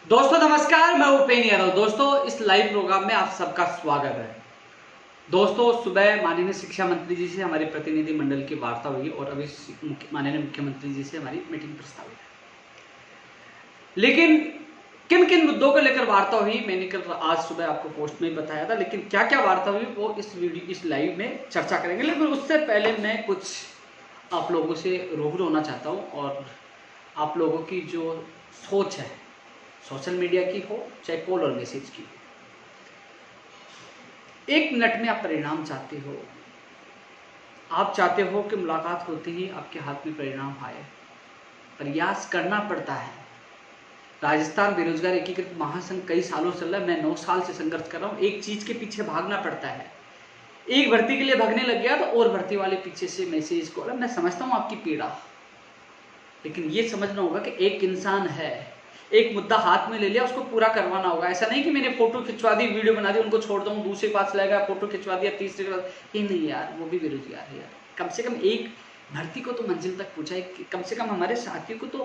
दोस्तों नमस्कार, मैं उपेन्द्र यादव। दोस्तों इस लाइव प्रोग्राम में आप सबका स्वागत है। दोस्तों सुबह माननीय शिक्षा मंत्री जी से हमारे प्रतिनिधि मंडल की वार्ता हुई और अभी माननीय मुख्यमंत्री जी से हमारी मीटिंग प्रस्तावित है। लेकिन किन किन मुद्दों को लेकर वार्ता हुई मैंने कल आज सुबह आपको पोस्ट में बताया था, लेकिन क्या क्या वार्ता हुई वो इस लाइव में चर्चा करेंगे। लेकिन उससे पहले मैं कुछ आप लोगों से रूबरू होना चाहता हूँ और आप लोगों की जो सोच है, सोशल मीडिया की हो चाहे कॉल और मैसेज की, एक मिनट में आप परिणाम चाहते हो। आप चाहते हो कि मुलाकात होते ही आपके हाथ में परिणाम आए। प्रयास करना पड़ता है। राजस्थान बेरोजगार एकीकृत महासंघ कई सालों से चल रहा है। मैं 9 साल से संघर्ष कर रहा हूँ। एक चीज के पीछे भागना पड़ता है। एक भर्ती के लिए भागने लग गया तो और भर्ती वाले पीछे से मैसेज कॉल। मैं समझता हूँ आपकी पीड़ा, लेकिन ये समझना होगा कि एक इंसान है, एक मुद्दा हाथ में ले लिया, उसको पूरा करवाना होगा। ऐसा नहीं कि मैंने फोटो खिंचवा दी, वीडियो बना दी, उनको छोड़ दूँ, दूसरे के पास लगा फोटो खिंचवा दिया, तीसरे के पास ही नहीं। यार वो भी बेरोजगार है यार। कम से कम एक भर्ती को तो मंजिल तक पहुंचाए, कम से कम हमारे साथियों को तो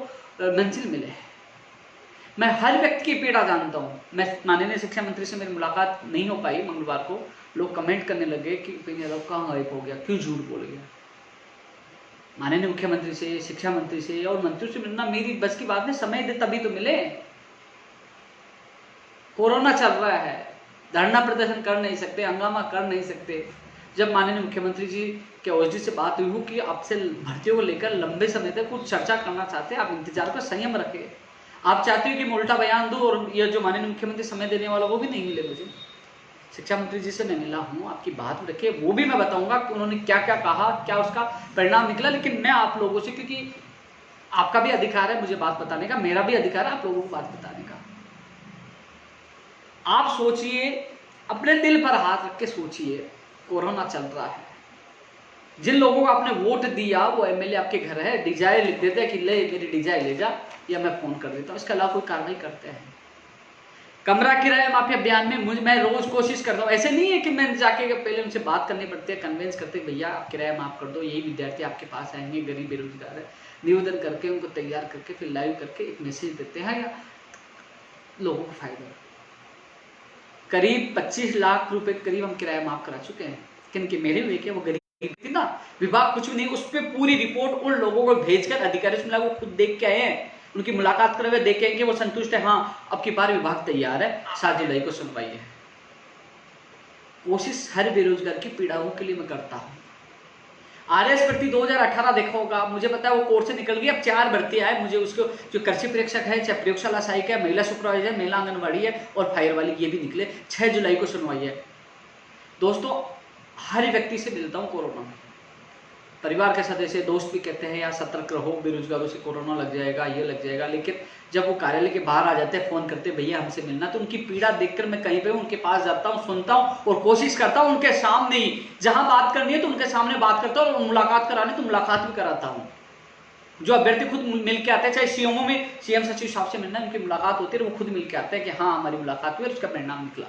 मंजिल मिले। मैं हर व्यक्ति की पीड़ा जानता हूँ। मैं माननीय शिक्षा मंत्री से मेरी मुलाकात नहीं हो पाई मंगलवार को। लोग कमेंट करने लगे कि उपेन्द्र यादव कहाँ गायब हो गया, क्यों झूठ बोल गया। माननीय मुख्यमंत्री से, शिक्षा मंत्री से और मंत्रियों से मिलना मेरी बस की बात नहीं। समय दे तभी तो मिले। कोरोना चल रहा है, धरना प्रदर्शन कर नहीं सकते, हंगामा कर नहीं सकते। जब माननीय मुख्यमंत्री जी के ओएसडी से बात हुई हो कि आपसे भर्तियों को लेकर लंबे समय तक कुछ चर्चा करना चाहते हैं, आप इंतजार पर संयम रखें। आप चाहते हो कि मैं उल्टा बयान दूं और यह जो माननीय मुख्यमंत्री समय देने वाला वो भी नहीं मिले मुझे। शिक्षा मंत्री जी से मैं मिला हूँ, आपकी बात रखिए, वो भी मैं बताऊंगा कि उन्होंने क्या क्या कहा, क्या उसका परिणाम निकला। लेकिन मैं आप लोगों से, क्योंकि आपका भी अधिकार है मुझे बात बताने का, मेरा भी अधिकार है आप लोगों को बात बताने का। आप सोचिए, अपने दिल पर हाथ रख के सोचिए। कोरोना चल रहा है, जिन लोगों को आपने वोट दिया वो एमएलए आपके घर है, डिजायर लिख देते हैं कि ले मेरी डिजायर ले जा, या मैं फोन कर देता हूं। इसके अलावा कोई कार्रवाई करते हैं? कमरा किराया माफी अभियान में मैं रोज कोशिश करता हूँ। ऐसे नहीं है कि मैं जाके पहले उनसे बात करनी पड़ती है, कन्विंस करते भैया आप किराया माफ कर दो, यही विद्यार्थी आपके पास आएंगे, गरीब बेरोजगार है, निवेदन करके उनको तैयार करके फिर लाइव करके एक मैसेज देते हैं या लोगों को फायदा। करीब 25 लाख रुपए करीब हम किराया माफ करा चुके हैं। किनके? मेरे हुए क्या, वो गरीब थी ना, विभाग कुछ भी नहीं, उस पर पूरी रिपोर्ट उन लोगों को भेजकर अधिकारी से मिला, वो खुद देख के आए हैं, उनकी मुलाकात करे हुए देखे कि वो संतुष्ट है। हाँ अब की बार विभाग तैयार है, 7 जुलाई को सुनवाई है। कोशिश हर बेरोजगार की पीड़ाओं के लिए मैं करता हूँ। आरएस भर्ती 2018 देखा होगा, मुझे पता है वो कोर्स से निकल गई। अब 4 भर्ती आए मुझे, उसको जो कृषि प्रेक्षक है, चाहे प्रयोगशाला सहायक है, महिला सुपरवाइजर, महिला आंगनबाड़ी है और फायर वाली, ये भी निकले। 6 जुलाई को सुनवाई है। दोस्तों हर व्यक्ति से मिलता हूँ कोरोना में, परिवार के सदस्य दोस्त भी कहते हैं यार सतर्क रहो, बेरोजगारों से कोरोना लग जाएगा, ये लग जाएगा। लेकिन जब वो कार्यालय के बाहर आ जाते हैं, फोन करते हैं भैया हमसे मिलना, तो उनकी पीड़ा देखकर मैं कहीं पे उनके पास जाता हूँ, सुनता हूँ और कोशिश करता हूँ उनके सामने ही, जहां बात करनी है तो उनके सामने बात करता हूँ और मुलाकात करानी तो मुलाकात भी कराता हूँ। जो अभ्यर्थी खुद मिल के आते हैं, चाहे सीएमओ में सीएम सचिव साहब से मिलना, उनकी मुलाकात होती है, वो खुद मिल के आते हैं कि हाँ हमारी मुलाकात हुई और उसका परिणाम निकला।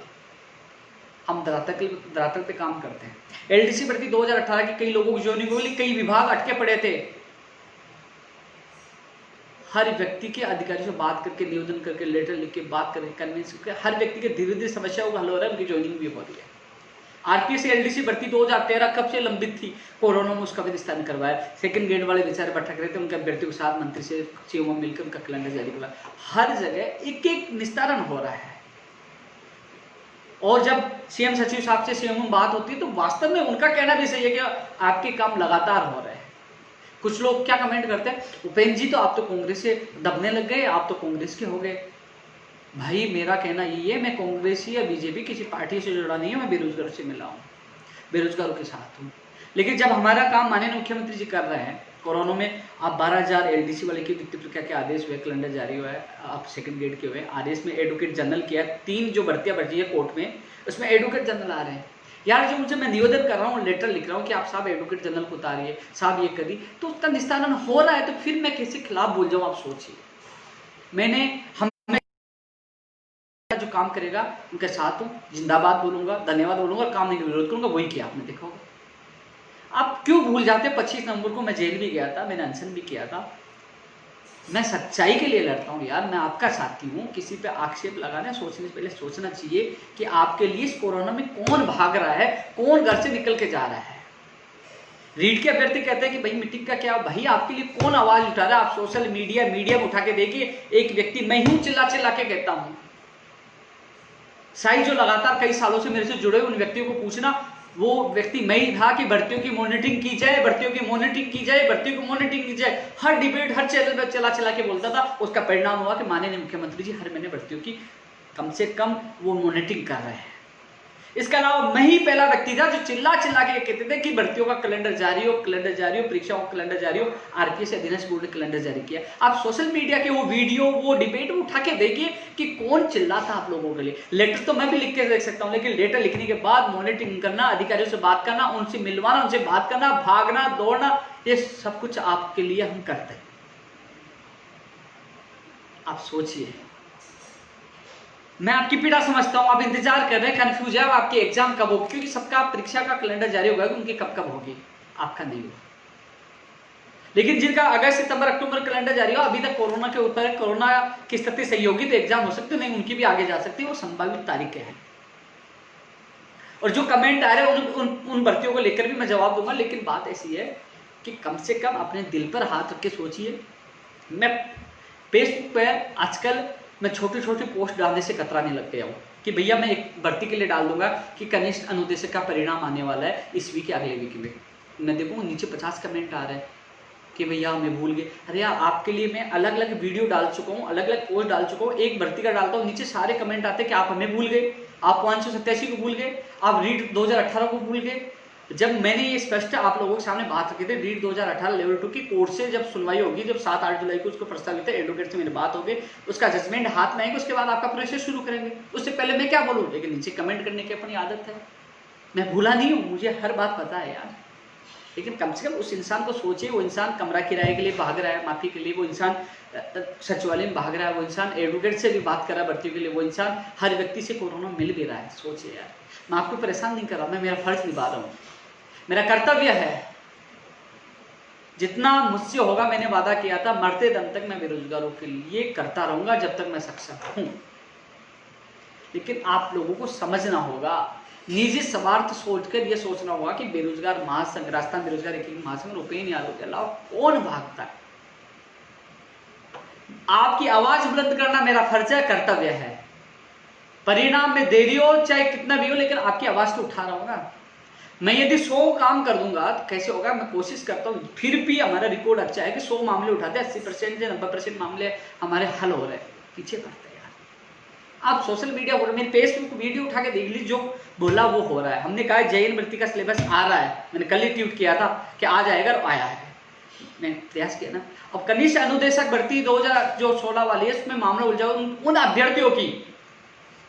हम धरातल पे काम करते हैं। एलडीसी भर्ती 2018 की कई लोगों की ज्वाइनिंग हुई, कई विभाग अटके पड़े थे। हर व्यक्ति के अधिकारी से बात करके, निवेदन करके, लेटर लिख के, बात करके, कन्विंस करके, हर व्यक्ति के धीरे धीरे समस्या को हल हो रहा है, उनकी ज्वाइनिंग भी हो रही है। आरपीएस एलडीसी भर्ती 2013 कब से लंबित थी, कोरोना में उसका भी निस्तारण करवाया। सेकंड ग्रेड वाले बेचारे भटक रहे थे, उनके अभ्यर्थियों के साथ मंत्री से सीएमओ मिलकर उनका कैलेंडर जारी करवाया। हर जगह एक एक निस्तारण हो रहा है। और जब सीएम सचिव साहब से सीएमओ में बात होती है तो वास्तव में उनका कहना भी सही है कि आपके काम लगातार हो रहे हैं। कुछ लोग क्या कमेंट करते हैं, उपेन्द्र जी तो आप तो कांग्रेस से दबने लग गए, आप तो कांग्रेस के हो गए। भाई मेरा कहना यही है, मैं कांग्रेस या बीजेपी किसी पार्टी से जुड़ा नहीं हूं, मैं बेरोजगारों से मिला हूं, बेरोजगारों के साथ हूं। लेकिन जब हमारा काम माननीय मुख्यमंत्री जी कर रहे हैं, कोरोना में आप 12,000 एलडीसी वाले की वित्तीय प्रक्रिया के आदेश हुए, कैलेंडर जारी हुआ है, आप सेकंड ग्रेड के हुए, आदेश में एडवोकेट जनरल किया, 3 जो भर्तियां बची है कोर्ट में, उसमें एडवोकेट जनरल आ रहे हैं। यार जो मुझे मैं निवेदन कर रहा हूँ, लेटर लिख रहा हूँ कि आप साहब एडवोकेट जनरल को उतारिए, साहब ये करिए, तो उसका निस्तारण हो रहा है, तो फिर मैं किसी खिलाफ बोल जाऊँ? आप सोचिए। मैंने हम जो काम करेगा उनके साथ हूँ, जिंदाबाद बोलूंगा, धन्यवाद बोलूंगा, काम नहीं विरोध करूंगा, वही किया आपने देखा होगा। आप क्यों भूल जाते? 25 नवंबर को मैं जेल भी गया था, मैंने अनशन भी किया था। मैं सच्चाई के लिए लड़ता हूँ यार, मैं आपका साथी हूँ। किसी पे आक्षेप लगाने सोचने से पहले सोचना चाहिए कि आपके लिए इस कोरोना में कौन भाग रहा है, कौन घर से निकल के जा रहा है। रीड के अभ्यर्थी कहते हैं कि भाई मीटिंग का क्या, भाई आपके लिए कौन आवाज उठा रहा है? आप सोशल मीडिया में उठा के देखिए, एक व्यक्ति मैं हूं चिल्ला चिल्ला के कहता हूं। साई जो लगातार कई सालों से मेरे से जुड़े उन व्यक्तियों को पूछना, वो व्यक्ति मैं ही था कि भर्तियों की मॉनिटरिंग की जाए, भर्तियों की मॉनिटरिंग की जाए, भर्तियों की मॉनिटरिंग की जाए। हर डिबेट हर चैनल पर चला चला के बोलता था। उसका परिणाम हुआ कि माननीय मुख्यमंत्री जी हर महीने भर्तियों की कम से कम वो मॉनिटरिंग कर रहे हैं। इसके अलावा मैं ही पहला व्यक्ति था जो चिल्ला चिल्ला के कहते थे कि भर्तियों का कैलेंडर जारी हो, कैलेंडर जारी हो, परीक्षाओं का कैलेंडर जारी हो। आरपीएस अधीनस्थ बोर्ड ने कैलेंडर जारी किया। आप सोशल मीडिया के वो वीडियो वो डिबेट उठा के देखिए कि कौन चिल्लाता आप लोगों के लिए। लेटर तो मैं भी लिख के देख सकता हूँ, लेकिन लेटर लिखने के बाद मॉनिटरिंग करना, अधिकारियों से बात करना, उनसे मिलवाना, उनसे बात करना, भागना दौड़ना, ये सब कुछ आपके लिए हम करते हैं। आप सोचिए, मैं आपकी पीड़ा समझता हूं। आप इंतजार कर रहे हैं, कंफ्यूज है आपकी एग्जाम कब होगी, क्योंकि सबका परीक्षा का कैलेंडर जारी होगा कि उनकी कब कब होगी, आपका नहीं होगा। लेकिन जिनका अगस्त सितंबर अक्टूबर कैलेंडर जारी हो, अभी तक कोरोना के ऊपर, कोरोना की स्थिति सही होगी तो एग्जाम हो सकती है, नहीं उनकी भी आगे जा सकती है, वो संभावित तारीखें हैं। और जो कमेंट आ रहे हैं उन भर्तियों को लेकर भी मैं जवाब दूंगा। लेकिन बात ऐसी है कि कम से कम अपने दिल पर हाथ रख के सोचिए। मैं फेसबुक पर आजकल मैं छोटे छोटे पोस्ट डालने से कतराने लग गया हूँ कि भैया मैं एक भर्ती के लिए डाल दूंगा कि कनिष्ठ अनुदेशक का परिणाम आने वाला है इस वीक या अगले वीक में। मैं देखूँ नीचे 50 कमेंट आ रहे हैं कि भैया हमें भूल गए। अरे यार, आपके लिए मैं अलग अलग वीडियो डाल चुका हूँ, अलग अलग पोस्ट डाल चुका हूँ। एक भर्ती का डालता हूँ, नीचे सारे कमेंट आते हैं कि आप हमें भूल गए, आप 587 को भूल गए, आप रीड 2018 को भूल गए। जब मैंने ये स्पष्ट आप लोगों के सामने बात रखी थी, रीड 2018 लेवल 2 की कोर्ट से जब सुनवाई होगी, जब 7-8 जुलाई को उसको प्रस्तावित है, एडवोकेट से मेरी बात होगी, उसका जजमेंट हाथ में आएगा, उसके बाद आपका प्रोसेस शुरू करेंगे। उससे पहले मैं क्या बोलूँ? लेकिन नीचे कमेंट करने की अपनी आदत है। मैं भूला नहीं हूँ, मुझे हर बात पता है यार। लेकिन कम से कम उस इंसान को सोचिए, वो इंसान कमरा किराए के लिए भाग रहा है, माफी के लिए, वो इंसान सचिवालय में भाग रहा है, वो इंसान एडवोकेट से भी बात कर रहा है भर्तियों के लिए, वो इंसान हर व्यक्ति से कोरोना मिल भी रहा है। सोचिए यार, मैं आपको परेशान नहीं कर रहा, मैं मेरा फर्ज निभा रहा हूँ, मेरा कर्तव्य है। जितना मुझसे होगा, मैंने वादा किया था मरते दम तक मैं बेरोजगारों के लिए करता रहूंगा जब तक मैं सक्षम हूं। लेकिन आप लोगों को समझना होगा, निजी स्वार्थ सोचकर यह सोचना होगा कि बेरोजगार महासंघ, राजस्थान बेरोजगार एकीकरण महासंघ, रुपये यादव के अलावा कौन भागता है। आपकी आवाज बुलंद करना मेरा फर्ज है, कर्तव्य है। परिणाम में देरी हो चाहे कितना भी हो, लेकिन आपकी आवाज तो उठा रहा हूं ना। मैं यदि 100 काम कर दूंगा तो कैसे होगा? मैं कोशिश करता हूँ, फिर भी हमारा रिकॉर्ड अच्छा है कि 100 मामले उठाते हैं, 80% से 90% मामले हमारे हल हो रहे हैं, पीछे पड़ते हैं यार। आप सोशल मीडिया पर मेरे फेसबुक वीडियो उठा के देख लीजिए, जो बोला वो हो रहा है। हमने कहा जैन भर्ती का सिलेबस आ रहा है, मैंने कल ही ट्वीट किया था कि आ जाएगा, और आया है, मैं प्रयास किया ना। अब कनिष्ठ अनुदेशक भर्ती 2016 वाली है, उसमें मामला उलझा उन अभ्यर्थियों की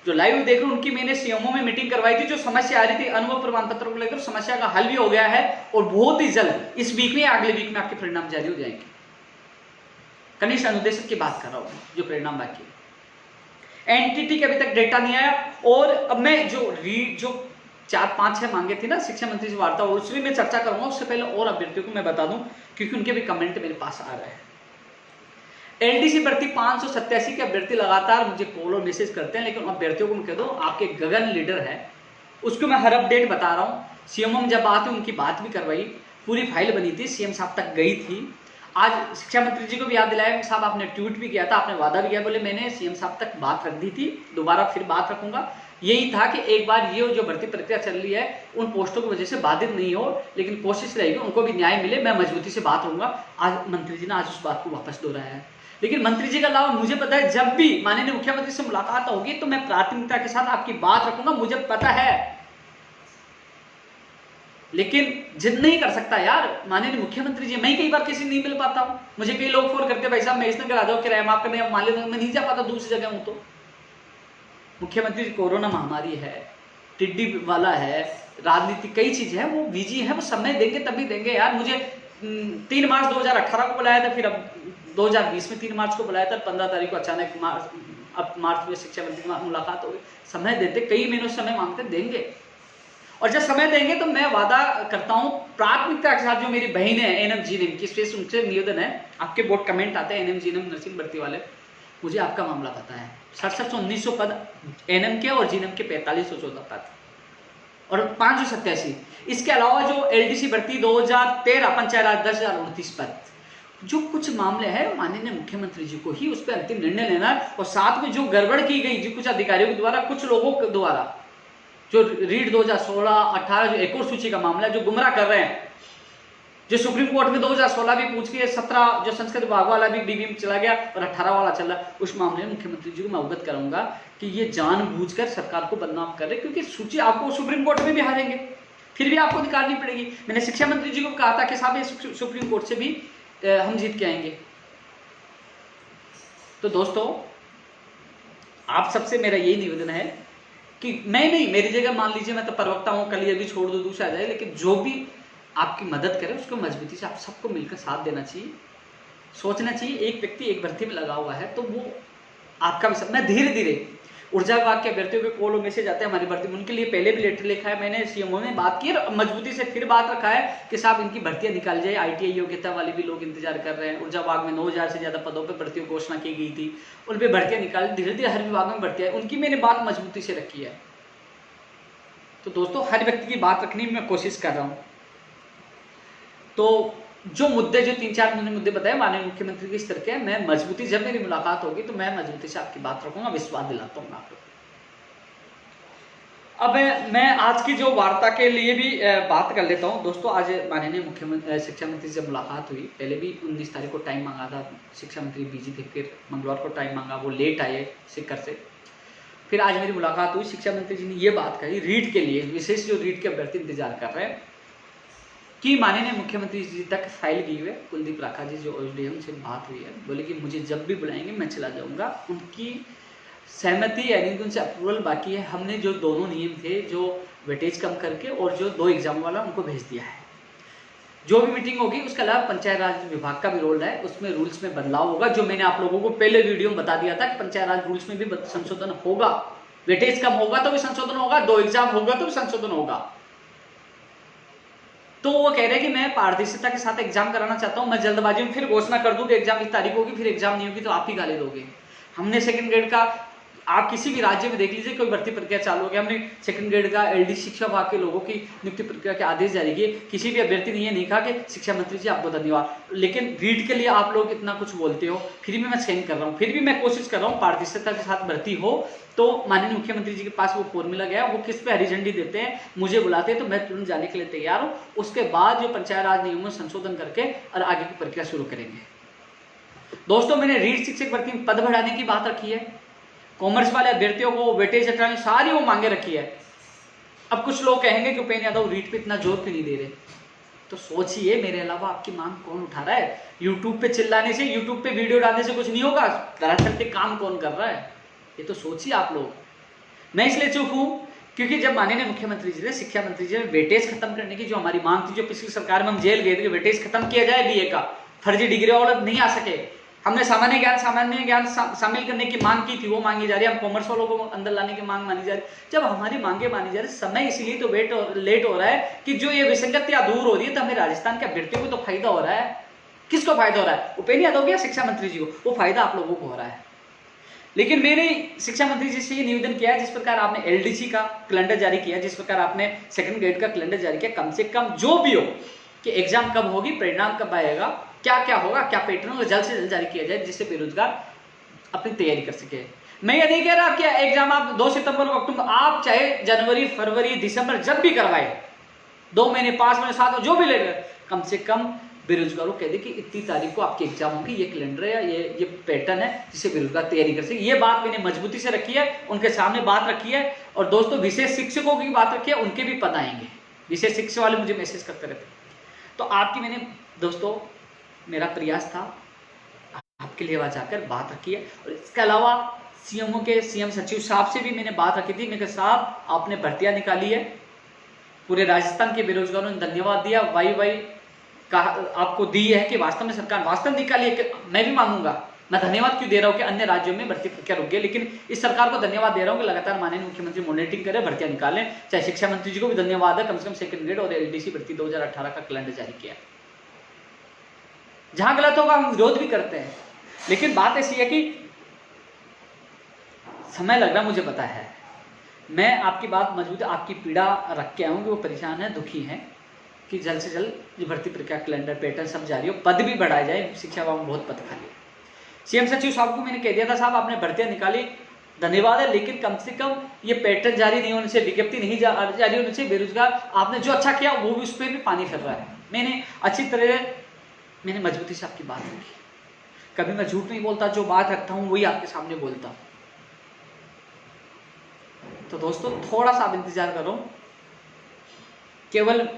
जो लाइव देख रहे, उनकी मैंने सीएमओ में मीटिंग करवाई थी। जो समस्या आ रही थी अनुभव प्रमाण पत्र को लेकर, समस्या का हल भी हो गया है, और बहुत ही जल्द इस वीक में या अगले वीक में आपके परिणाम जारी हो जाएंगे। कनिष्ठ अनुदेशक की बात कर रहा हूं, जो परिणाम बाकी है। एनटीटी के अभी तक डेटा नहीं आया। और अब मैं जो 4-5-6 मांगे थी ना शिक्षा मंत्री से वार्ता, उसमें मैं चर्चा करूंगा। उससे पहले और अभ्यर्थियों को मैं बता दूं, क्योंकि उनके भी कमेंट मेरे पास आ रहे हैं। एलडीसी भर्ती 587 के अभ्यर्थी लगातार मुझे कॉल और मैसेज करते हैं, लेकिन अभ्यर्थियों को मैं कह दूं, आपके गगन लीडर है, उसको मैं हर अपडेट बता रहा हूं। सीएमओ में जब बात हुई, उनकी बात भी करवाई, पूरी फाइल बनी थी, सीएम साहब तक गई थी। आज शिक्षा मंत्री जी को भी याद दिलाया, साहब आपने ट्वीट भी किया था, आपने वादा भी किया, बोले मैंने सीएम साहब तक बात रख दी थी, दोबारा फिर बात रखूंगा। यही था कि एक बार ये जो भर्ती प्रक्रिया चल रही है उन पोस्टों की वजह से बाधित नहीं हो, लेकिन कोशिश रहेगी उनको भी न्याय मिले, मैं मजबूती से बात रहूंगा। आज मंत्री जी ने आज उस बात को वापस दोहराया है। लेकिन मंत्री जी का अलावा मुझे पता है, जब भी माननीय मुख्यमंत्री से मुलाकात होगी तो मैं प्राथमिकता के साथ आपकी बात रखूंगा, मुझे पता है। लेकिन जिद नहीं कर सकता यार माननीय मुख्यमंत्री जी, मैं कई बार किसी नहीं मिल पाता हूं। मुझे कई लोग फोन करते, भाई साहब मैं इसनगर आ जाओ, किराया माफ करने, मान लो मैं नहीं जा पाता, दूसरी जगह हूं। तो मुख्यमंत्री जी, कोरोना महामारी है, टिड्डी वाला है, राजनीति कई चीजें हैं, वो बिजी है, वो समय देंगे तभी देंगे यार। मुझे 3 मार्च 2018 को बुलाया था, फिर अब 2020 में 3 मार्च को बुलाया था, 15 तारीख को अचानक अब मार्च में शिक्षा मंत्री की मुलाकात हो गई। समय देते, कई महीनों समय मांगते, देंगे। और जब समय देंगे तो मैं वादा करता हूं प्राथमिकता के साथ जो मेरी बहन है एनएम जीएनएम की, स्पेस उनसे निवेदन है, आपके बोर्ड कमेंट आते हैं एनएम जीएनएम नर्सिंग भर्ती वाले, मुझे आपका मामला पता है। 671900 पद एनएम के और जीएनएम के 4514 पद और 587। इसके अलावा जो एलडीसी भर्ती 2013 पंचायत राज 10,029 पद। जो कुछ मामले हैं माननीय मुख्यमंत्री जी को ही उस पर अंतिम निर्णय लेना है। और साथ में जो गड़बड़ की गई जो कुछ अधिकारियों के द्वारा, कुछ लोगों के द्वारा, जो रीड 2016-18 जो एक और सूची का मामला है, जो गुमराह कर रहे हैं, जो सुप्रीम कोर्ट में 2016 भी पूछ के 17 जो संस्कृत विभाग वाला भी बीबी में चला गया और 18 वाला चल रहा है, उस मामले में मुख्यमंत्री जी को मैं अवगत करूंगा कि ये जानबूझकर सरकार को बदनाम कर रहे, क्योंकि सूची आपको सुप्रीम कोर्ट में भी हारेंगे, फिर भी आपको निकालनी पड़ेगी। मैंने शिक्षा मंत्री जी को कहा था कि साहब ये सुप्रीम कोर्ट से भी हम जीत के आएंगे। तो दोस्तों आप सबसे मेरा यही निवेदन है कि मैं नहीं, मेरी जगह मान लीजिए मैं तो प्रवक्ता हूं, कल ये भी छोड़ दो दूसरा आ जाए, लेकिन जो भी आपकी मदद करे उसको मजबूती से आप सबको मिलकर साथ देना चाहिए। सोचना चाहिए एक व्यक्ति एक भर्ती में लगा हुआ है तो वो आपका भी सब। मैं धीरे धीरे ऊर्जा विभाग के अभ्यर्थियों के कॉल मैसेज आते हैं हमारी भर्ती में, उनके लिए पहले भी लेटर लिखा है मैंने, सीएमओ ने बात की और मजबूती से फिर बात रखा है कि साहब इनकी भर्तियां निकाल जाए। आईटीआई योग्यता वाले भी लोग इंतजार कर रहे हैं। ऊर्जा विभाग में 9000 से ज्यादा पदों पर भर्तियों की घोषणा की गई थी, उन पर भर्तियां निकाल, धीरे धीरे हर विभाग में भर्तियां, उनकी मैंने बात मजबूती से रखी है। तो दोस्तों हर व्यक्ति की बात रखने में मैं कोशिश कर रहा हूं। तो जो मुद्दे, जो 3-4 मैंने मुद्दे बताए माननीय मुख्यमंत्री के स्तर के, मैं मजबूती, जब मेरी मुलाकात होगी तो मैं मजबूती से आपकी बात रखूंगा, विश्वास दिलाता हूँ आपको। अब मैं आज की जो वार्ता के लिए भी बात कर लेता हूं। दोस्तों आज माननीय मुख्यमंत्री शिक्षा मंत्री से मुलाकात हुई, पहले भी 19 तारीख को टाइम मांगा था, शिक्षा मंत्री बिजी थे, फिर मंगलवार को टाइम मांगा, वो लेट आए सिक्कर से, फिर आज मेरी मुलाकात हुई। शिक्षा मंत्री जी ने ये बात कही रीट के लिए, विशेष जो रीट के अभ्यर्थी इंतजार कर रहे हैं, कि माननीय मुख्यमंत्री जी तक फाइल गई हुई है। कुलदीप राठा जी जो OSDM से बात हुई है, बोले कि मुझे जब भी बुलाएंगे मैं चला जाऊंगा। उनकी सहमति यानी कि उनसे अप्रूवल बाकी है। हमने जो दोनों नियम थे, जो वेटेज कम करके और जो 2 एग्जाम वाला, उनको भेज दिया है। जो भी मीटिंग होगी उसके अलावा पंचायत राज विभाग का भी रोल है, उसमें रूल्स में बदलाव होगा, जो मैंने आप लोगों को पहले वीडियो में बता दिया था कि पंचायत राज रूल्स में भी संशोधन होगा। वेटेज कम होगा तो भी संशोधन होगा, 2 एग्जाम होगा तो भी संशोधन होगा। तो वो कह रहे हैं कि मैं पारदर्शिता के साथ एग्जाम कराना चाहता हूं, मैं जल्दबाजी में फिर घोषणा कर दूं कि एग्जाम इस तारीख होगी, फिर एग्जाम नहीं होगी तो आप ही गाली दोगे। हमने सेकंड ग्रेड का, आप किसी भी राज्य में देख लीजिए, कोई भर्ती प्रक्रिया चालू हो गया, हमने सेकंड ग्रेड का एलडी शिक्षा विभाग के लोगों की नियुक्ति प्रक्रिया के आदेश जारी किए। किसी भी अभ्यर्थी ने ये नहीं कहा कि शिक्षा मंत्री जी आपको धन्यवाद, लेकिन रीट के लिए आप लोग इतना कुछ बोलते हो, फिर भी मैं सहन कर रहा हूँ, फिर भी मैं कोशिश कर रहा हूँ पारदर्शिता के साथ भर्ती हो। तो माननीय मुख्यमंत्री जी के पास वो फॉर्मूला गया, वो किस पे हरी झंडी देते हैं, मुझे बुलाते हैं तो मैं तुरंत जाने के लिए तैयार हूँ। उसके बाद जो पंचायत राज नियमों में संशोधन करके और आगे की प्रक्रिया शुरू करेंगे। दोस्तों मैंने रीट शिक्षक भर्ती में पद बढ़ाने की बात रखी है, कॉमर्स वाले अभ्यर्थियों को वेटेज हटाने, सारी वो मांगे रखी है। अब कुछ लोग कहेंगे कि उपेंद्र यादव रीट पे इतना जोर क्यों नहीं दे रहे, तो सोचिए मेरे अलावा आपकी मांग कौन उठा रहा है। यूट्यूब पे चिल्लाने से, यूट्यूब पे वीडियो डालने से कुछ नहीं होगा, दरअसल पे काम कौन कर रहा है ये तो सोचिए आप लोग। मैं इसलिए चुप हूं क्योंकि जब माननीय मुख्यमंत्री जी ने, शिक्षा मंत्री जी ने वेटेज खत्म करने की जो हमारी मांग थी, जो पिछली सरकार में हम जेल गए थे कि वेटेज खत्म किया जाए बीए का, फर्जी डिग्री वाले नहीं आ सके, हमने सामान्य ज्ञान शामिल करने की मांग की थी, वो मांगी जा रही है। हम कॉमर्स वालों को अंदर लाने की मांग मानी जा रही है। जब हमारी मांगे मानी जा रही है, समय इसलिए तो लेट हो रहा है कि जो ये विसंगतियां दूर हो रही है, तो हमें राजस्थान के अभ्यर्थियों को तो फायदा हो रहा है। किसको फायदा हो रहा है? उपेंद्र यादव या शिक्षा मंत्री जी को? वो फायदा आप लोगों को हो रहा है। लेकिन मैंने शिक्षा मंत्री जी से ये निवेदन किया है, जिस प्रकार आपने एलडीसी का कैलेंडर जारी किया, जिस प्रकार आपने सेकंड ग्रेड का कैलेंडर जारी किया, कम से कम जो भी हो कि एग्जाम कब होगी, परिणाम कब आएगा, क्या क्या होगा, क्या पैटर्न होगा, जल्द से जल्द जारी किया जाए, जिससे बेरोजगार अपनी तैयारी कर सके। मैं ये नहीं कह रहा कि एग्जाम आप 2 सितंबर को, अक्टूबर, आप चाहे जनवरी, फरवरी, दिसंबर जब भी करवाए, 2 महीने, 5 महीने, 7 महीने जो भी लेकर, कम से कम बेरोजगारों को कह दे कि इतनी तारीख को आपके एग्जाम होंगे, ये कैलेंडर है, ये पैटर्न है, जिससे बेरोजगार तैयारी कर सके। ये बात मैंने मजबूती से रखी है, उनके सामने बात रखी है। और दोस्तों विशेष शिक्षकों की बात रखी है, उनके भी पद आएंगे, विशेष शिक्षक वाले मुझे मैसेज करते रहते। तो आपकी मैंने दोस्तों, मेरा प्रयास था आपके लिए वहां जाकर बात रखी है। और इसके अलावा सीएमओ के, सीएम सचिव साहब से भी मैंने बात रखी थी। मैंने कहा साहब आपने भर्तियां निकाली है, पूरे राजस्थान के बेरोजगारों ने धन्यवाद दिया, वाई आपको दी है कि वास्तव में सरकार वास्तव निकाली है। मैं भी मांगूंगा मैं धन्यवाद क्यों दे रहा हूँ कि अन्य राज्यों में भर्ती प्रक्रिया रुक गई, लेकिन इस सरकार को धन्यवाद दे रहा हूँ कि लगातार माननीय मुख्यमंत्री मॉनिटरिंग करें, भर्तियां निकालें। चाहे शिक्षा मंत्री जी को भी धन्यवाद है, कम से कम सेकंड ग्रेड और एलडीसी भर्ती 2018 का कैलेंडर जारी किया। जहां गलत होगा हम विरोध भी करते हैं, लेकिन बात ऐसी है कि समय लग रहा, मुझे पता है। मैं आपकी बात मजबूत, आपकी पीड़ा रख के आऊँगी, वो परेशान है, दुखी है कि जल्द से जल्द ये भर्ती प्रक्रिया कैलेंडर पैटर्न सब जारी हो, पद भी बढ़ाए जाए। शिक्षा विभाग में बहुत पद खाली है। सीएम सचिव साहब को मैंने कह दिया था, साहब आपने भर्तियां निकाली, धन्यवाद है, लेकिन कम से कम ये पैटर्न जारी नहीं होने से, विज्ञप्ति नहीं जारी होने से बेरोजगार आपने जो अच्छा किया वो भी उस पर भी पानी फिर रहा है। मैंने अच्छी तरह मैंने मजबूती से आपकी बात रखी, कभी मैं झूठ नहीं बोलता, जो बात रखता हूँ वही आपके सामने बोलता हूँ। तो दोस्तों थोड़ा सा आप इंतजार करो, केवल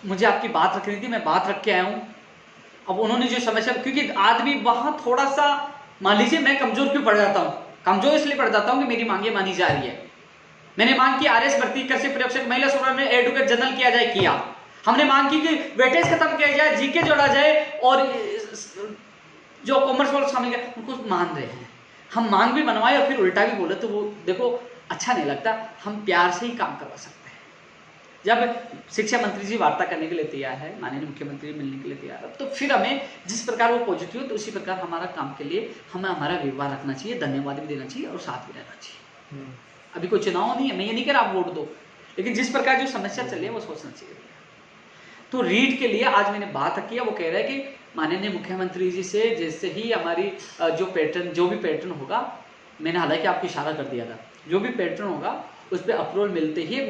मुझे आपकी बात रखनी थी, मैं बात रख के आया हूँ। अब उन्होंने जो समस्या, क्योंकि आदमी वहां थोड़ा सा, मान लीजिए मैं कमजोर क्यों पड़ जाता हूँ, कमजोर इसलिए पड़ जाता हूँ कि मेरी मांगे मानी जा रही है। मैंने मांग की आरएस भर्ती, कृषि प्रयोगशाला, महिला सुरक्षा में एडवोकेट जनरल किया जाए, किया। हमने मांग की कि वेटेज खत्म किया जाए, जीके जोड़ा जाए, और जो कॉमर्स वाले शामिल किया, उनको मान रहे हैं। हम मांग भी बनवाए और फिर उल्टा भी बोले, तो वो देखो अच्छा नहीं लगता। हम प्यार से ही काम करवा सकते हैं। जब शिक्षा मंत्री जी वार्ता करने के लिए तैयार है, माननीय मुख्यमंत्री मिलने के लिए तैयार है, तो फिर हमें जिस प्रकार वो पॉजिटिव है, तो उसी प्रकार हमारा काम के लिए हमें हमारा व्यवहार रखना चाहिए, धन्यवाद भी देना चाहिए और साथ भी रहना चाहिए। अभी कोई चुनाव नहीं है, मैं ये नहीं कह रहा आप वोट दो, लेकिन जिस प्रकार जो समस्या चल रही है वो सोचना चाहिए। तो रीट के लिए आज मैंने बात की है, वो कह रहा है कि माननीय मुख्यमंत्री जी से जैसे ही हमारी जो भी पैटर्न होगा, मैंने हालांकि आपको इशारा कर दिया था, जो भी पैटर्न होगा उस पर अप्रूवल मिलते ही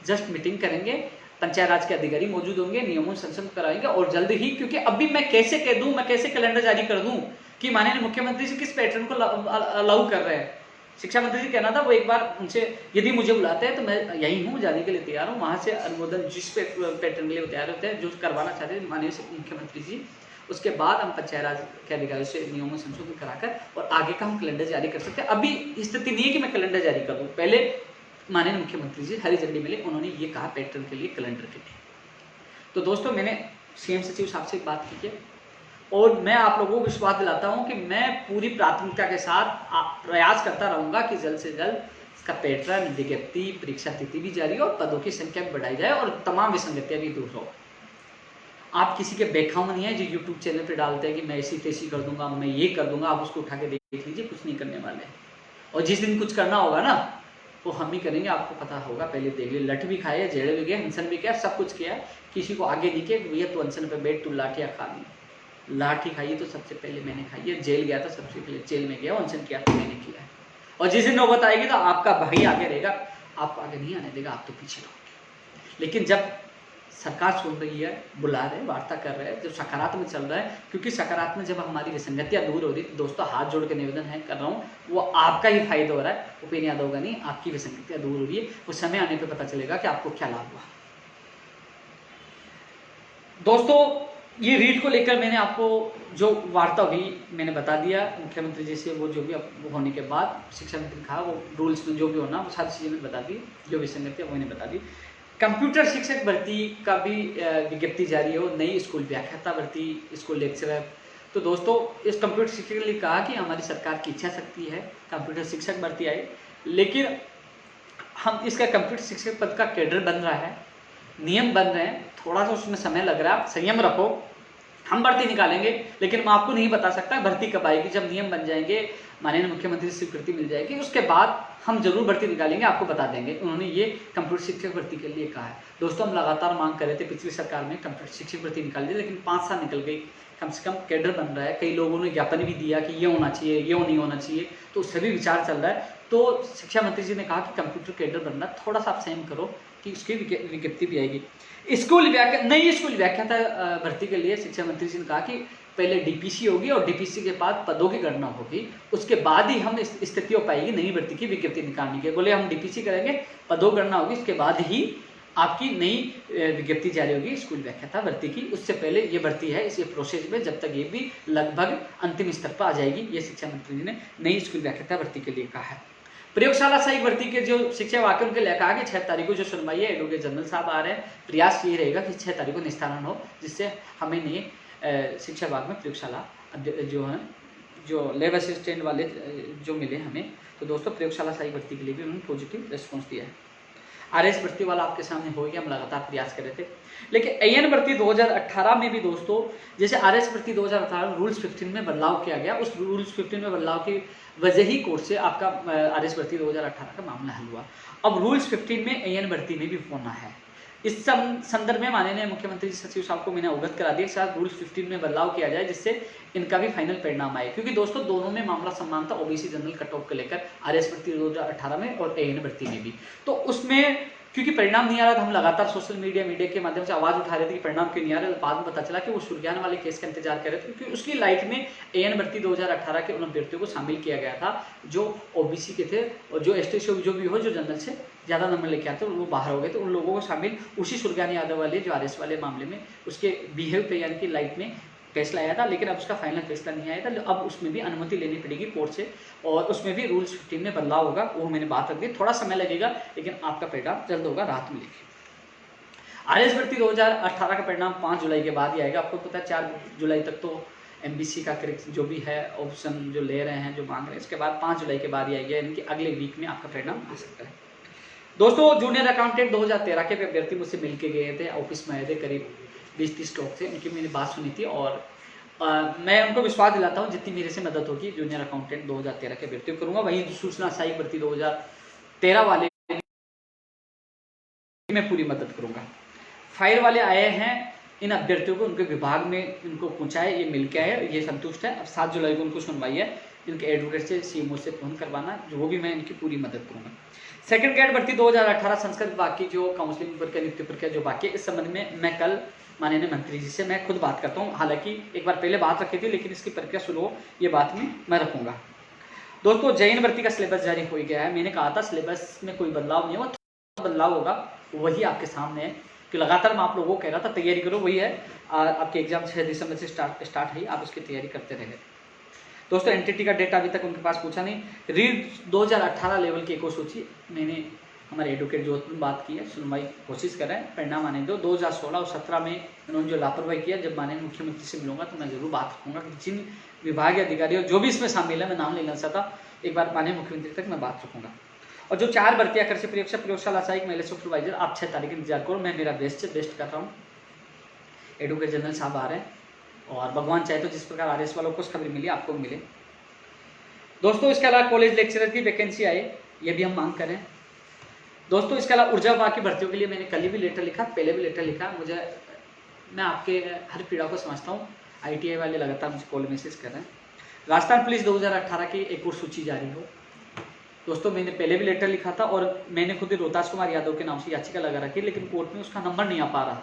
जस्ट मीटिंग करेंगे, पंचायत राज के अधिकारी मौजूद होंगे, नियमों संशोधन कराएंगे और जल्द ही, क्योंकि अभी मैं कैसे कह दूं, मैं कैसे कैलेंडर जारी कर दूं कि माननीय मुख्यमंत्री जी किस पैटर्न को अलाउ कर रहे हैं। शिक्षा मंत्री जी कहना था, वो एक बार उनसे, यदि मुझे बुलाते हैं तो मैं यही हूँ, जाने के लिए तैयार हूँ, वहां से अनुमोदन जिस पैटर्न के लिए तैयार होते हैं, जो करवाना चाहते हैं माननीय मुख्यमंत्री जी, उसके बाद हम पंचायत राज के अधिकारियों से नियमों संशोधन कराकर और आगे का हम कैलेंडर जारी कर सकते हैं। अभी स्थिति नहीं है कि मैं कैलेंडर जारी कर दूं, पहले माननीय मुख्यमंत्री जी हरी झंडी मिले, उन्होंने ये कहा पैटर्न के लिए, कैलेंडर के लिए। तो दोस्तों मैंने सीएम सचिव साहब से बात की है और मैं आप लोगों को विश्वास दिलाता हूं कि मैं पूरी प्राथमिकता के साथ प्रयास करता रहूंगा कि जल्द से जल्द इसका पैटर्न, विज्ञप्ति, परीक्षा तिथि भी जारी हो, पदों की संख्या भी बढ़ाई जाए और तमाम विसंगतियां भी दूर हो। आप किसी के बेखाम नहीं है जो यूट्यूब चैनल पे डालते हैं कि मैं ऐसी तैसी कर दूंगा, मैं ये कर दूंगा, आप उसको उठा के देख लीजिए, कुछ नहीं करने वाले। और जिस दिन कुछ करना होगा ना, वो हम ही करेंगे, आपको पता होगा, पहले देख लिए। लठ भी खाए, जेड़े भी गए, अनशन भी किया, सब कुछ किया, किसी को आगे नहीं किया भैया तू अनशन पे बैठ, तू लाठियाँ खा ली। लाठी खाई तो सबसे पहले मैंने खाई है, जेल गया था सबसे पहले, जेल में गया, अनशन किया तो मैंने किया है। और जिस दिन नौबत आएगी तो आपका भाई आगे रहेगा, आपको आगे नहीं आने देगा, आप तो पीछे रहोगे। लेकिन जब सरकार सुन रही है, बुला रहे, वार्ता कर रहे हैं, जो सकारात्मक चल रहा है, क्योंकि सकारात्मक जब हमारी विसंगतियां दूर हो रही, तो दोस्तों हाथ जोड़ के निवेदन है कर रहा हूँ, वो आपका ही फायदा हो रहा है, उपेन्द्र यादव का नहीं, आपकी विसंगतियां दूर हो रही है। उस समय आने पे पता चलेगा कि आपको क्या लाभ हुआ। दोस्तों ये रीट को लेकर मैंने आपको जो वार्ता हुई मैंने बता दिया मुख्यमंत्री जी से, वो जो भी होने के बाद शिक्षा मंत्री ने कहा वो रूल्स में जो भी होना वो सारी चीज़ें मैंने बता दी, जो विसंगतियां वो मैंने बता दी। कंप्यूटर शिक्षक भर्ती का भी विज्ञप्ति जारी हो, नई स्कूल व्याख्याता भर्ती, स्कूल लेक्चरर। तो दोस्तों इस कंप्यूटर शिक्षक के लिए कहा कि हमारी सरकार की इच्छा शक्ति है कंप्यूटर शिक्षक भर्ती आई, लेकिन हम इसका कंप्यूटर शिक्षक पद का कैडर बन रहा है, नियम बन रहे हैं, थोड़ा सा उसमें समय लग रहा है, संयम रखो, हम भर्ती निकालेंगे, लेकिन मैं आपको नहीं बता सकता भर्ती कब आएगी। जब नियम बन जाएंगे, माननीय मुख्यमंत्री से स्वीकृति मिल जाएगी, उसके बाद हम जरूर भर्ती निकालेंगे, आपको बता देंगे। उन्होंने ये कंप्यूटर शिक्षक भर्ती के लिए कहा है। दोस्तों हम लगातार मांग कर रहे थे, पिछली सरकार में कंप्यूटर शिक्षक भर्ती निकाल दी, लेकिन 5 साल निकल गई, कम से कम कैडर बन रहा है, कई लोगों ने ज्ञापन भी दिया कि ये होना चाहिए, ये नहीं होना चाहिए, तो उससे भी विचार चल रहा है। तो शिक्षा मंत्री जी ने कहा कि कंप्यूटर कैडर बनना, थोड़ा सा आप सहम करो कि उसकी विज्ञप्ति भी आएगी। नई स्कूल व्याख्याता भर्ती के लिए शिक्षा मंत्री जी ने कहा कि पहले डीपीसी होगी और डीपीसी के बाद पदों की गणना होगी, उसके बाद ही हम इस स्थिति हो पाएगी नई भर्ती की विज्ञप्ति निकालने के। बोले हम डीपीसी करेंगे, पदों गणना होगी, उसके बाद ही आपकी नई विज्ञप्ति जारी होगी स्कूल व्याख्याता भर्ती की। उससे पहले ये भर्ती है, इस प्रोसेस में जब तक ये भी लगभग अंतिम स्तर पर आ जाएगी, ये शिक्षा मंत्री जी ने नई स्कूल व्याख्याता भर्ती के लिए कहा है। प्रयोगशाला सहायक भर्ती के जो शिक्षा वाक्य उनके लिए कहा कि 6 तारीख को जो सुनवाई है, एडवोकेट जनरल साहब आ रहे हैं, प्रयास ये रहेगा कि 6 तारीख को निस्तारण हो, जिससे हमें नए शिक्षा विभाग में प्रयोगशाला जो है जो लैब असिस्टेंट वाले जो मिले हमें, तो दोस्तों प्रयोगशाला सहायक भर्ती के लिए भी उन्होंने पॉजिटिव रिस्पॉन्स दिया है। आरएस भर्ती वाला आपके सामने हो गया, हम लगातार प्रयास कर रहे थे। लेकिन एएन भर्ती 2018 में भी दोस्तों, जैसे आरएस भर्ती 2018 में रूल्स 15 में बदलाव किया गया, उस रूल्स 15 में बदलाव की वजह ही कोर्ट से आपका आरएस भर्ती 2018 का मामला हल हुआ। अब रूल्स 15 में एएन भर्ती में भी होना है। इस संदर्भ में माननीय मुख्यमंत्री सचिव साहब को मैंने अवगत करा दिया, शायद रूल्स 15 में बदलाव किया जाए जिससे इनका भी फाइनल परिणाम आए, क्योंकि दोस्तों दोनों में मामला समान था, ओबीसी जनरल कट ऑफ को लेकर आरएस भर्ती 2018 में और एएन भर्ती में भी। तो उसमें क्योंकि परिणाम नहीं आ रहा था, हम लगातार सोशल मीडिया के माध्यम से आवाज उठा रहे थे कि परिणाम क्यों नहीं आ रहा। बाद में पता चला कि वो सुरग्यान वाले केस का इंतजार कर रहे थे, क्योंकि उसकी लाइट में एएन भर्ती 2018 के उन अभ्यर्थियों को शामिल किया गया था जो ओबीसी के थे और जो एसटी से जो भी हो, जो जनरल से ज़्यादा नंबर लेके आते वो बाहर हो गए, तो उन लोगों को शामिल उसी सुरग्यान यादव वाले जो आरएस वाले मामले में उसके बिहेव पे यानी कि लाइट में फैसला आया था। लेकिन अब उसका फाइनल फैसला नहीं आया था, अब उसमें भी अनुमति लेनी पड़ेगी कोर्ट से और उसमें भी रूल्स 15 में बदलाव होगा। वो मैंने बात रख दी, थोड़ा समय लगेगा लेकिन आपका परिणाम जल्द होगा, राहत मिलेगी। आरएस भर्ती 2018 का परिणाम 5 जुलाई के बाद ही आएगा। आपको पता है 4 जुलाई तक तो एमबीसी का जो भी है ऑप्शन जो ले रहे हैं, जो मांग रहे हैं, इसके बाद 5 जुलाई के बाद ही आएगा, यानी कि अगले वीक में आपका परिणाम आ सकता है। दोस्तों जूनियर अकाउंटेंट 2013 के अभ्यर्थी मुझसे मिल के गए थे, ऑफिस में आए थे, करीब 20-30 लोग थे, उनकी मैंने बात सुनी थी और मैं उनको विश्वास दिलाता हूँ जितनी मेरे से मदद होगी जूनियर अकाउंटेंट 2013 के अभ्यर्थियों करूँगा। वहीं सूचना सहायक भर्ती 2013 वाले मैं पूरी मदद करूँगा। फायर वाले आए हैं, इन अभ्यर्थियों को उनके विभाग में इनको पहुँचाए, ये मिल के आए, ये संतुष्ट है। अब 7 जुलाई को उनको सुनवाई है, इनके एडवोकेट से सीएमओ से फोन करवाना, जो भी मैं इनकी पूरी मदद करूँगा। सेकंड ग्रेड भर्ती 2018 संस्कृत विभाग की जो काउंसलिंग प्रक्रिया, नियुक्ति प्रक्रिया जो बाकी है, इस संबंध में मैं कल माननीय मंत्री जी से मैं खुद बात करता हूँ। हालांकि एक बार पहले बात रखी थी, लेकिन इसकी प्रक्रिया शुरू हो ये बात मैं रखूँगा। दोस्तों जैन भर्ती का सिलेबस जारी हो गया है। मैंने कहा था सिलेबस में कोई बदलाव नहीं हुआ, थोड़ा बदलाव होगा, वही आपके सामने है कि लगातार मैं आप लोगों को कह रहा था तैयारी करो, वही है। आपके एग्जाम 6 दिसंबर से स्टार्ट है, आप उसकी तैयारी करते रहे। दोस्तों एनटीटी का डेटा अभी तक उनके पास पूछा नहीं। रीड 2018 लेवल की एक और सूची मैंने हमारे एडवोकेट जोधपुर बात की है, सुनवाई कोशिश कर रहे हैं, परिणाम आने दो। 2016 और 17 में उन्होंने जो लापरवाही किया, जब माननीय मुख्यमंत्री से मिलूंगा तो मैं जरूर बात रखूंगा कि जिन विभागीय अधिकारी जो भी इसमें शामिल है, मैं नाम लेना चाहता, एक बार माननीय मुख्यमंत्री तक मैं बात रखूंगा। और जो 4 भर्तियां कृषि परीक्षा, प्रयोगशाला सहायक, महिला सुपरवाइजर, आप 6 तारीख इंतजार करो, मैं मेरा बेस्ट कर रहा हूँ। एडवोकेट जनरल साहब आ रहे हैं और भगवान चाहे तो जिस प्रकार आरएस वालों को खबर मिली आपको मिले। दोस्तों इसके अलावा कॉलेज लेक्चरर की वैकेंसी आई, ये भी हम मांग करें। दोस्तों इसके अलावा ऊर्जा विभाग की भर्तियों के लिए मैंने कल भी लेटर लिखा, पहले भी लेटर लिखा। मैं आपके हर पीड़ा को समझता हूँ। आईटीआई वाले लगातार मुझे कॉल मैसेज कर रहे हैं। राजस्थान पुलिस 2018 की एक और सूची जारी हो। दोस्तों मैंने पहले भी लेटर लिखा था और मैंने खुद ही रोहतास कुमार यादव के नाम से याचिका लगा रखी, लेकिन कोर्ट में उसका नंबर नहीं आ पा रहा।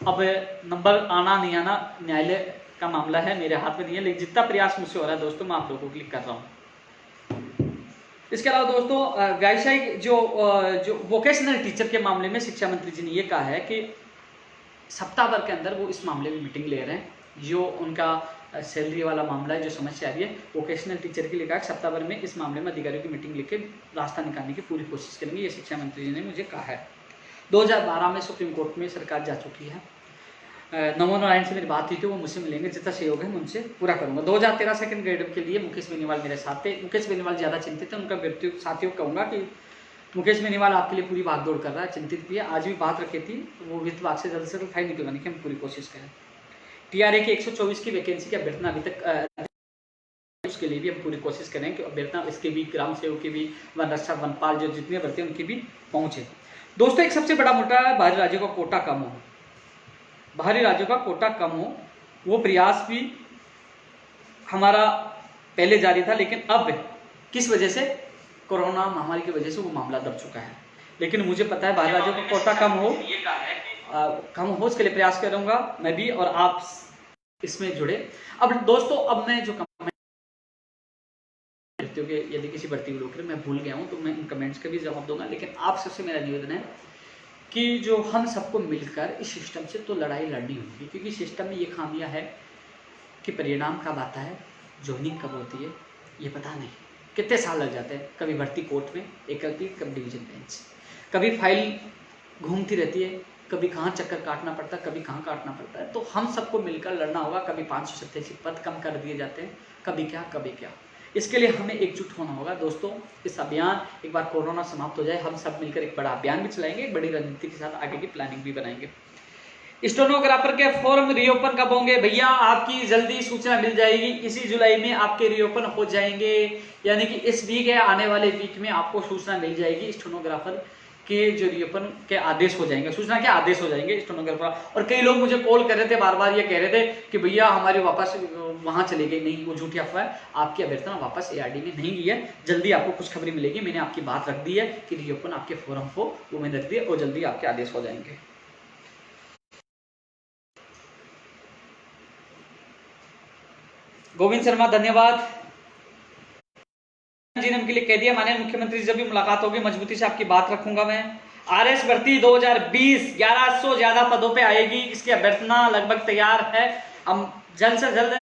अब नंबर आना नहीं आना न्यायालय का मामला है, मेरे हाथ में नहीं है, लेकिन जितना प्रयास मुझसे हो रहा है दोस्तों मैं आप लोगों के लिए कर रहा हूँ। इसके अलावा दोस्तों व्यावसायिक जो वोकेशनल टीचर के मामले में शिक्षा मंत्री जी ने ये कहा है कि सप्ताह भर के अंदर वो इस मामले में मीटिंग ले रहे हैं। जो उनका सैलरी वाला मामला है, जो समस्या आ रही है वोकेशनल टीचर के लिए, कहा सप्ताह भर में इस मामले में अधिकारियों की मीटिंग लेके रास्ता निकालने की पूरी कोशिश करेंगे, ये शिक्षा मंत्री जी ने मुझे कहा है। 2012 में सुप्रीम कोर्ट में सरकार जा चुकी है। नमो नारायण से मेरी बात हुई थी, वो मुझसे मिलेंगे, जितना सहयोग है मैं उनसे पूरा करूंगा। 2013 सेकंड ग्रेड के लिए मुकेश बेनीवाल मेरे साथ थे। मुकेश बेनीवाल ज़्यादा चिंतित है, उनका व्यक्ति साथियों को कहूँगा कि मुकेश बेनीवाल आपके लिए पूरी भागदौड़ कर रहा है, चिंतित भी है। आज भी बात रखी थी, वो वित्त विभाग से जल्द से जल्द फाइल निकलवाने की हम पूरी कोशिश करें। टीआरए की 124 की वैकेंसी की अभ्यर्थना अभी तक, उसके लिए भी हम पूरी कोशिश करें कि अभ्यर्थना इसके भी, ग्राम सेवक की भी, वन रक्षक, वनपाल जो जितने भर्ती उनकी भी पहुँचे। दोस्तों एक सबसे बड़ा मुद्दा है बाहरी राज्यों का कोटा कम हो। बाहरी राज्यों का कोटा कम हो, वो प्रयास भी हमारा पहले जारी था, लेकिन अब किस वजह से, कोरोना महामारी की वजह से वो मामला दब चुका है। लेकिन मुझे पता है बाहरी राज्यों का कोटा कम हो, उसके लिए प्रयास करूंगा मैं भी, और आप इसमें जुड़े। अब दोस्तों अब मैं जो कमेंट, यदि किसी भर्ती को लेकर मैं भूल गया हूं तो मैं इन कमेंट्स का भी जवाब दूंगा, लेकिन आप सबसे मेरा निवेदन है कि जो हम सबको मिलकर इस सिस्टम से तो लड़ाई लड़नी होगी, क्योंकि सिस्टम में ये खामियां है कि परिणाम कब आता है, ज्वाइनिंग कब होती है, ये पता नहीं, कितने साल लग जाते हैं। कभी भर्ती कोर्ट में एक, कभी डिवीजन बेंच, कभी फाइल घूमती रहती है, कभी कहाँ चक्कर काटना पड़ता है, कभी कहाँ काटना पड़ता है। तो हम सबको मिलकर लड़ना होगा। कभी 587 पद कम कर दिए जाते हैं, कभी क्या कभी क्या। इसके लिए हमें एकजुट होना होगा दोस्तों। इस अभियान, एक बार कोरोना समाप्त हो जाए, हम सब मिलकर एक बड़ा अभियान भी चलाएंगे, एक बड़ी रणनीति के साथ आगे की प्लानिंग भी बनाएंगे। स्टेनोग्राफर के फॉर्म रीओपन कब होंगे भैया? आपकी जल्दी सूचना मिल जाएगी। इसी जुलाई में आपके रीओपन हो जाएंगे, यानी कि इस वीक या आने वाले वीक में आपको सूचना मिल जाएगी। स्टेनोग्राफर के जो रीओपन के आदेश हो जाएंगे, सूचना के आदेश हो जाएंगे स्टेनोग्राफर। और कई लोग मुझे कॉल कर रहे थे, बार बार ये कह रहे थे कि भैया हमारी वापस वहां चले गई। नहीं, वो झूठी अफवाह है। आपकी अभ्यर्थना वापस एआरडी में नहीं गई है। जल्दी आपको खुशखबरी मिलेगी। मैंने आपकी बात रख दी है कि रीओपन आपके फॉर्म को वो मैंने रख दिया और जल्दी आपके आदेश हो जाएंगे। गोविंद शर्मा धन्यवाद। जीनम के लिए कह दिया माननीय मुख्यमंत्री से जब भी मुलाकात होगी मजबूती से आपकी बात रखूंगा मैं। आरएस भर्ती 2020 1100 ज्यादा पदों पे आएगी। इसकी अभ्यर्थना लगभग तैयार है। हम जल्द से जल्द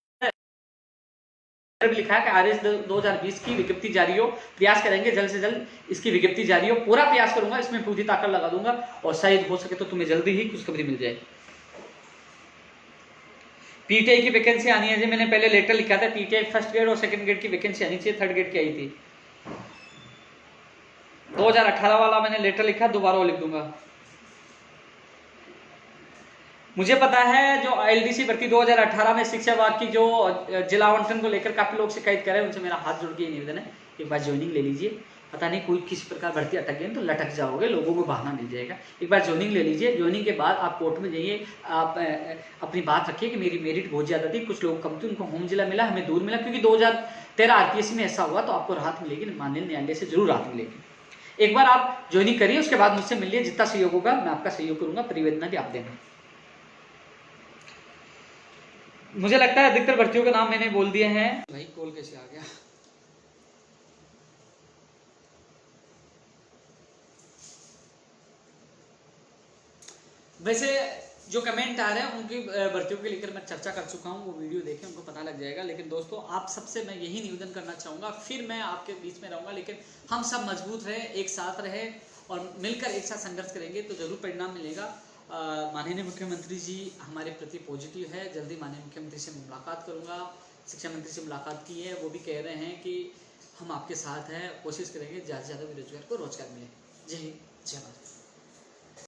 लिखा है कि आरएस 2020 की विज्ञप्ति जारी हो। प्रयास करेंगे जल्द से जल्द इसकी विज्ञप्ति जारी हो। पूरा प्रयास करूंगा, इसमें पूरी ताकत लगा दूंगा और शायद हो सके तो तुम्हें जल्दी ही खुशखबरी मिल जाए। पीटीआई की वैकेंसी आनी है जी। मैंने पहले लेटर लिखा था, पीटीआई फर्स्ट ग्रेड और सेकंड ग्रेड की वैकेंसी आनी चाहिए। थर्ड ग्रेड की आई थी 2018 वाला मैंने लेटर लिखा, दोबारा लिख दूंगा। मुझे पता है जो एलडीसी भर्ती 2018 में शिक्षा विभाग की जो जिला आवंटन को लेकर काफी लोग शिकायत कर रहे हैं, उनसे मेरा हाथ जोड़ के निवेदन है एक बार ज्वाइनिंग ले लीजिए। पता नहीं कोई किसी प्रकार भर्ती अटक गई तो लटक जाओगे, लोगों को बहाना मिल जाएगा। एक बार ज्वाइनिंग ले लीजिए। ज्वाइनिंग के बाद आप कोर्ट में जाइए, आप अपनी बात रखिए कि मेरी मेरिट बहुत ज्यादा थी, कुछ लोग कम थे, उनको होम जिला मिला, हमें दूर मिला। क्योंकि 2013 आरपीएससी में ऐसा हुआ, तो आपको राहत मिलेगी, माननीय न्यायालय से जरूर राहत मिलेगी। एक बार आप ज्वाइनिंग करिए, उसके बाद मुझसे मिलिए। जितना सहयोग होगा मैं आपका सहयोग करूंगा, परिवेदना भी आप देना। मुझे लगता है अधिकतर भर्तियों के नाम मैंने बोल दिए हैं। भाई कॉल कैसे आ गया? वैसे जो कमेंट आ रहे हैं उनकी भर्तियों के लेकर मैं चर्चा कर चुका हूं, वो वीडियो देखें, उनको पता लग जाएगा। लेकिन दोस्तों आप सबसे मैं यही निवेदन करना चाहूंगा, फिर मैं आपके बीच में रहूंगा, लेकिन हम सब मजबूत रहे, एक साथ रहे और मिलकर एक साथ संघर्ष करेंगे तो जरूर परिणाम मिलेगा। माननीय मुख्यमंत्री जी हमारे प्रति पॉजिटिव है। जल्दी माननीय मुख्यमंत्री से मुलाकात करूंगा। शिक्षा मंत्री से मुलाकात की है, वो भी कह रहे हैं कि हम आपके साथ हैं, कोशिश करेंगे ज़्यादा से ज़्यादा बेरोजगार को रोजगार मिले। जय हिंद, जय भारत।